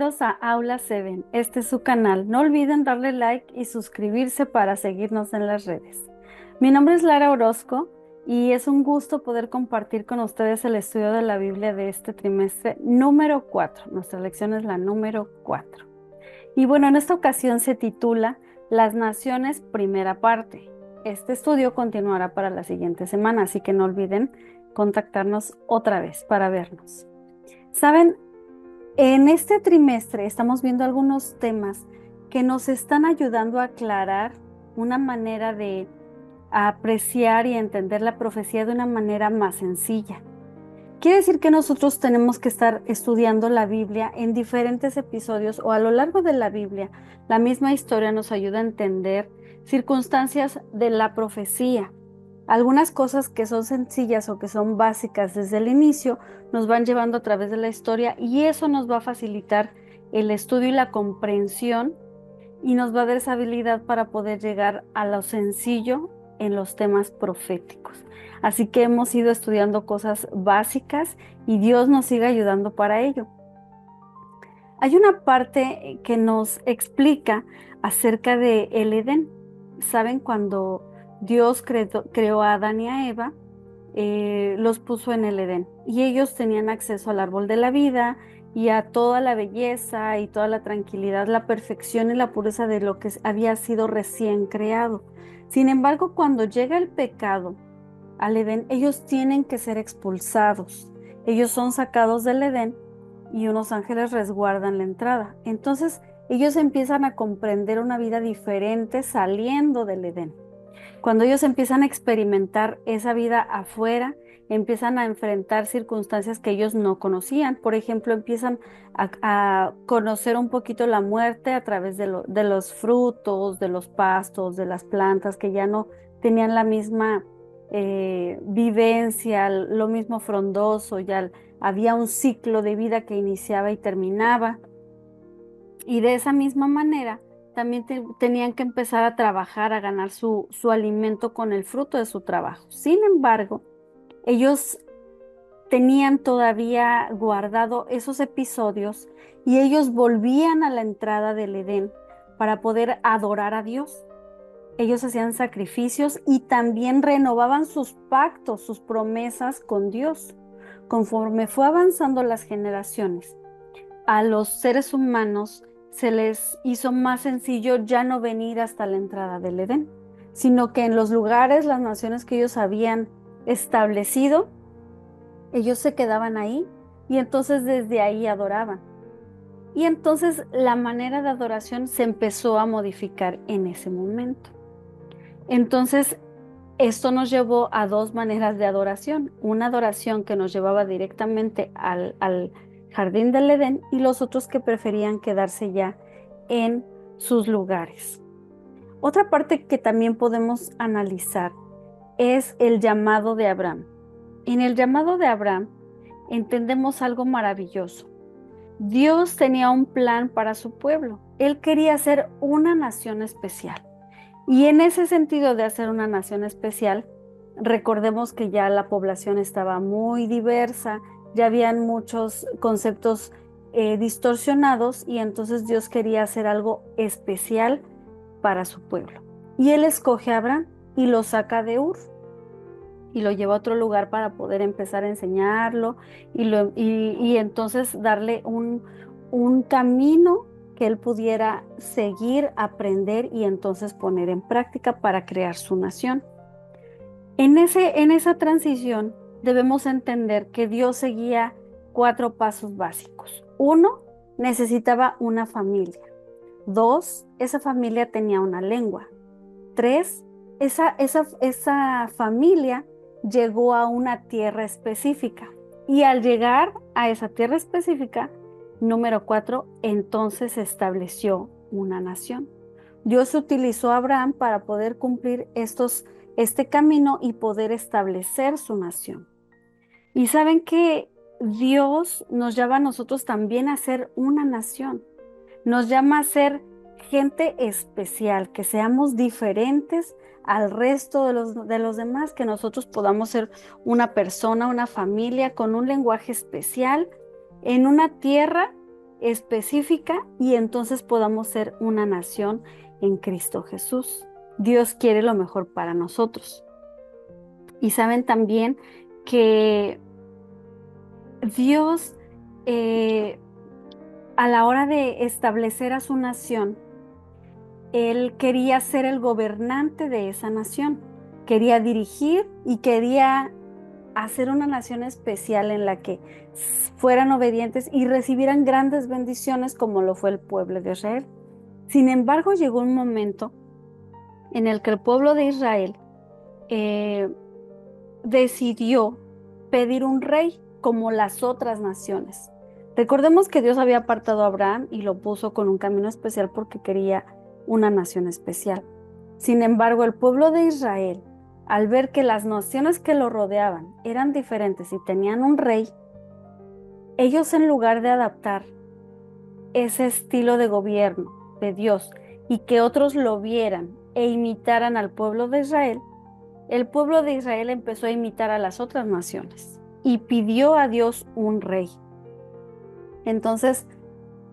Bienvenidos a Aula 7. Este es su canal. No olviden darle like y suscribirse para seguirnos en las redes. Mi nombre es Lara Orozco y es un gusto poder compartir con ustedes el estudio de la Biblia de este trimestre número 4. Nuestra lección es la número 4. Y bueno, en esta ocasión se titula Las Naciones, primera parte. Este estudio continuará para la siguiente semana, así que no olviden contactarnos otra vez para vernos. ¿Saben? En este trimestre estamos viendo algunos temas que nos están ayudando a aclarar una manera de apreciar y entender la profecía de una manera más sencilla. Quiere decir que nosotros tenemos que estar estudiando la Biblia en diferentes episodios o a lo largo de la Biblia. La misma historia nos ayuda a entender circunstancias de la profecía. Algunas cosas que son sencillas o que son básicas desde el inicio nos van llevando a través de la historia y eso nos va a facilitar el estudio y la comprensión y nos va a dar esa habilidad para poder llegar a lo sencillo en los temas proféticos. Así que hemos ido estudiando cosas básicas y Dios nos sigue ayudando para ello. Hay una parte que nos explica acerca de el Edén. ¿Saben? Cuando Dios creó a Adán y a Eva, los puso en el Edén y ellos tenían acceso al árbol de la vida y a toda la belleza y toda la tranquilidad, la perfección y la pureza de lo que había sido recién creado. Sin embargo, cuando llega el pecado al Edén, ellos tienen que ser expulsados. Ellos son sacados del Edén y unos ángeles resguardan la entrada. Entonces, ellos empiezan a comprender una vida diferente saliendo del Edén. Cuando ellos empiezan a experimentar esa vida afuera, empiezan a enfrentar circunstancias que ellos no conocían. Por ejemplo, empiezan a conocer un poquito la muerte a través de los frutos, de los pastos, de las plantas que ya no tenían la misma vivencia, lo mismo frondoso, ya había un ciclo de vida que iniciaba y terminaba. Y de esa misma manera, también tenían que empezar a trabajar, a ganar su alimento con el fruto de su trabajo. Sin embargo, ellos tenían todavía guardado esos episodios y ellos volvían a la entrada del Edén para poder adorar a Dios. Ellos hacían sacrificios y también renovaban sus pactos, sus promesas con Dios. Conforme fue avanzando las generaciones, a los seres humanos se les hizo más sencillo ya no venir hasta la entrada del Edén, sino que en los lugares, las naciones que ellos habían establecido, ellos se quedaban ahí y entonces desde ahí adoraban. Y entonces la manera de adoración se empezó a modificar en ese momento. Entonces, esto nos llevó a dos maneras de adoración. Una adoración que nos llevaba directamente al jardín del Edén y los otros que preferían quedarse ya en sus lugares. Otra parte que también podemos analizar es el llamado de Abraham. En el llamado de Abraham entendemos algo maravilloso. Dios tenía un plan para su pueblo. Él quería ser una nación especial. Y en ese sentido de hacer una nación especial, recordemos que ya la población estaba muy diversa, ya habían muchos conceptos distorsionados y entonces Dios quería hacer algo especial para su pueblo. Y Él escoge a Abraham y lo saca de Ur y lo lleva a otro lugar para poder empezar a enseñarlo y entonces darle un camino que él pudiera seguir, aprender y entonces poner en práctica para crear su nación. En esa transición debemos entender que Dios seguía 4 pasos básicos. 1, necesitaba una familia. 2, esa familia tenía una lengua. 3, esa familia llegó a una tierra específica. Y al llegar a esa tierra específica, número 4, entonces se estableció una nación. Dios utilizó a Abraham para poder cumplir este camino y poder establecer su nación. Y saben que Dios nos llama a nosotros también a ser una nación. Nos llama a ser gente especial, que seamos diferentes al resto de los demás, que nosotros podamos ser una persona, una familia con un lenguaje especial en una tierra específica y entonces podamos ser una nación en Cristo Jesús. Dios quiere lo mejor para nosotros. Y saben también que Dios, a la hora de establecer a su nación, Él quería ser el gobernante de esa nación, quería dirigir y quería hacer una nación especial en la que fueran obedientes y recibieran grandes bendiciones como lo fue el pueblo de Israel. Sin embargo, llegó un momento en el que el pueblo de Israel decidió pedir un rey como las otras naciones. Recordemos que Dios había apartado a Abraham y lo puso con un camino especial porque quería una nación especial. Sin embargo, el pueblo de Israel, al ver que las naciones que lo rodeaban eran diferentes y tenían un rey, ellos en lugar de adaptar ese estilo de gobierno de Dios y que otros lo vieran e imitaran al pueblo de Israel, el pueblo de Israel empezó a imitar a las otras naciones y pidió a Dios un rey. Entonces,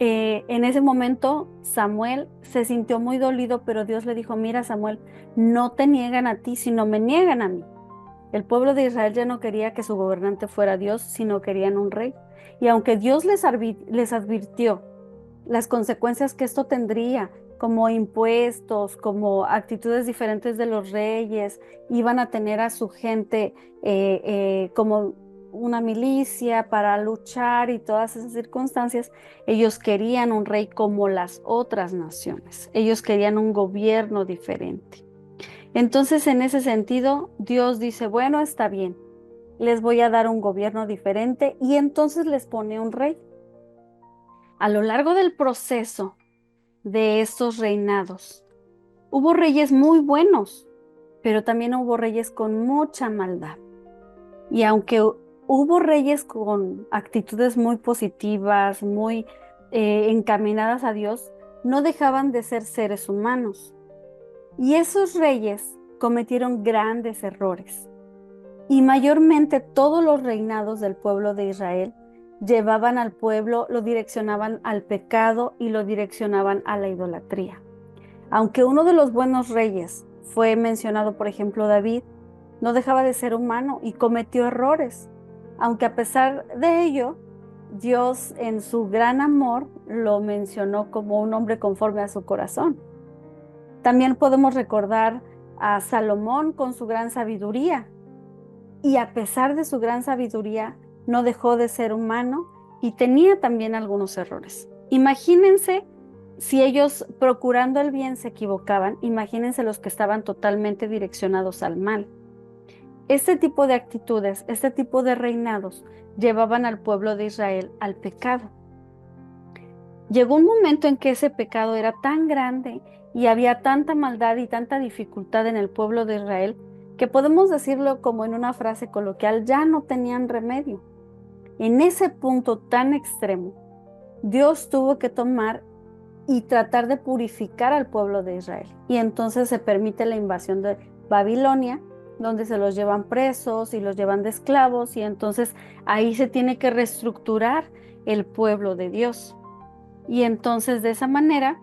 en ese momento Samuel se sintió muy dolido, pero Dios le dijo: mira, Samuel, no te niegan a ti, sino me niegan a mí. El pueblo de Israel ya no quería que su gobernante fuera Dios, sino querían un rey. Y aunque Dios les advirtió las consecuencias que esto tendría, como impuestos, como actitudes diferentes de los reyes, iban a tener a su gente como una milicia para luchar y todas esas circunstancias, ellos querían un rey como las otras naciones, ellos querían un gobierno diferente. Entonces, en ese sentido, Dios dice: bueno, está bien, les voy a dar un gobierno diferente, y entonces les pone un rey. A lo largo del proceso de estos reinados, hubo reyes muy buenos, pero también hubo reyes con mucha maldad. Y aunque hubo reyes con actitudes muy positivas, muy encaminadas a Dios, no dejaban de ser seres humanos. Y esos reyes cometieron grandes errores. Y mayormente todos los reinados del pueblo de Israel llevaban al pueblo, lo direccionaban al pecado y lo direccionaban a la idolatría. Aunque uno de los buenos reyes fue mencionado, por ejemplo, David, no dejaba de ser humano y cometió errores. Aunque a pesar de ello, Dios en su gran amor lo mencionó como un hombre conforme a su corazón. También podemos recordar a Salomón con su gran sabiduría. Y a pesar de su gran sabiduría, no dejó de ser humano y tenía también algunos errores. Imagínense si ellos, procurando el bien, se equivocaban. Imagínense los que estaban totalmente direccionados al mal. Este tipo de actitudes, este tipo de reinados, llevaban al pueblo de Israel al pecado. Llegó un momento en que ese pecado era tan grande y había tanta maldad y tanta dificultad en el pueblo de Israel, que podemos decirlo como en una frase coloquial: ya no tenían remedio. En ese punto tan extremo, Dios tuvo que tomar y tratar de purificar al pueblo de Israel. Y entonces se permite la invasión de Babilonia, donde se los llevan presos y los llevan de esclavos, y entonces ahí se tiene que reestructurar el pueblo de Dios. Y entonces de esa manera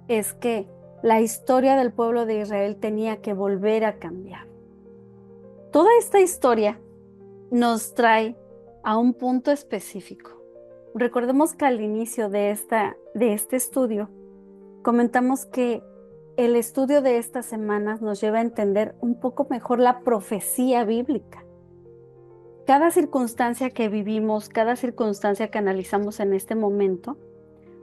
es que la historia del pueblo de Israel tenía que volver a cambiar. Toda esta historia nos trae a un punto específico. Recordemos que al inicio de este estudio comentamos que el estudio de estas semanas nos lleva a entender un poco mejor la profecía bíblica. Cada circunstancia que vivimos, cada circunstancia que analizamos en este momento,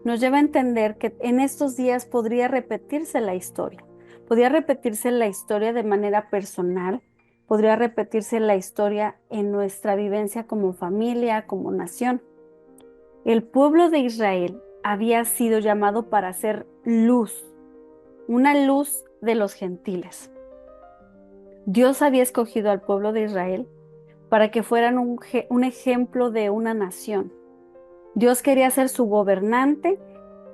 nos lleva a entender que en estos días podría repetirse la historia. Podría repetirse la historia de manera personal, podría repetirse la historia en nuestra vivencia como familia, como nación. El pueblo de Israel había sido llamado para ser luz, una luz de los gentiles. Dios había escogido al pueblo de Israel para que fueran un ejemplo de una nación. Dios quería ser su gobernante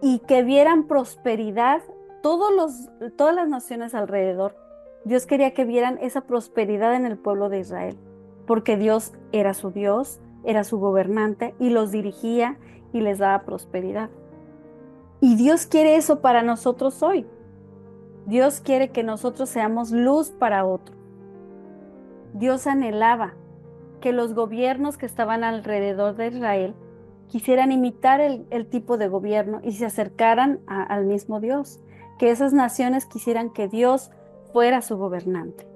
y que vieran prosperidad todas las naciones alrededor. Dios quería que vieran esa prosperidad en el pueblo de Israel, porque Dios era su gobernante y los dirigía y les daba prosperidad. Y Dios quiere eso para nosotros hoy. Dios quiere que nosotros seamos luz para otros. Dios anhelaba que los gobiernos que estaban alrededor de Israel quisieran imitar el tipo de gobierno y se acercaran al mismo Dios, que esas naciones quisieran que Dios fuera su gobernante.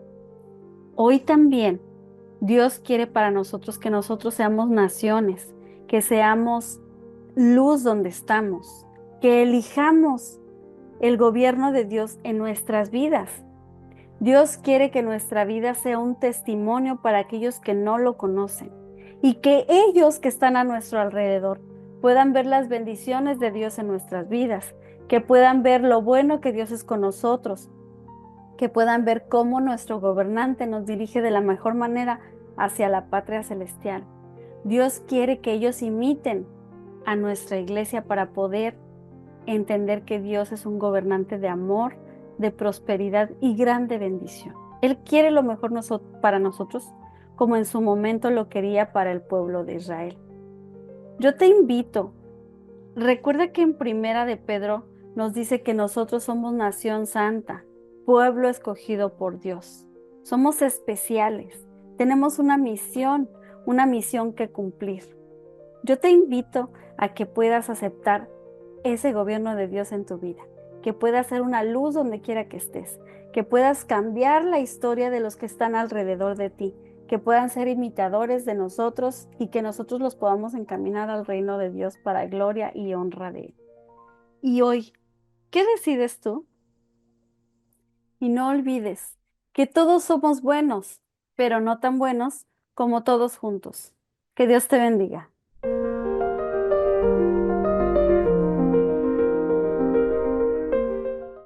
Hoy también Dios quiere para nosotros que nosotros seamos naciones, que seamos luz donde estamos, que elijamos el gobierno de Dios en nuestras vidas. Dios quiere que nuestra vida sea un testimonio para aquellos que no lo conocen y que ellos que están a nuestro alrededor puedan ver las bendiciones de Dios en nuestras vidas, que puedan ver lo bueno que Dios es con nosotros, que puedan ver cómo nuestro gobernante nos dirige de la mejor manera hacia la patria celestial. Dios quiere que ellos imiten a nuestra iglesia para poder entender que Dios es un gobernante de amor, de prosperidad y grande bendición. Él quiere lo mejor para nosotros, como en su momento lo quería para el pueblo de Israel. Yo te invito, recuerda que en Primera de Pedro nos dice que nosotros somos nación santa, pueblo escogido por Dios. Somos especiales, tenemos una misión que cumplir. Yo te invito a que puedas aceptar ese gobierno de Dios en tu vida, que puedas ser una luz donde quiera que estés, que puedas cambiar la historia de los que están alrededor de ti, que puedan ser imitadores de nosotros y que nosotros los podamos encaminar al reino de Dios para gloria y honra de Él. Y hoy, ¿qué decides tú? Y no olvides que todos somos buenos, pero no tan buenos como todos juntos. Que Dios te bendiga.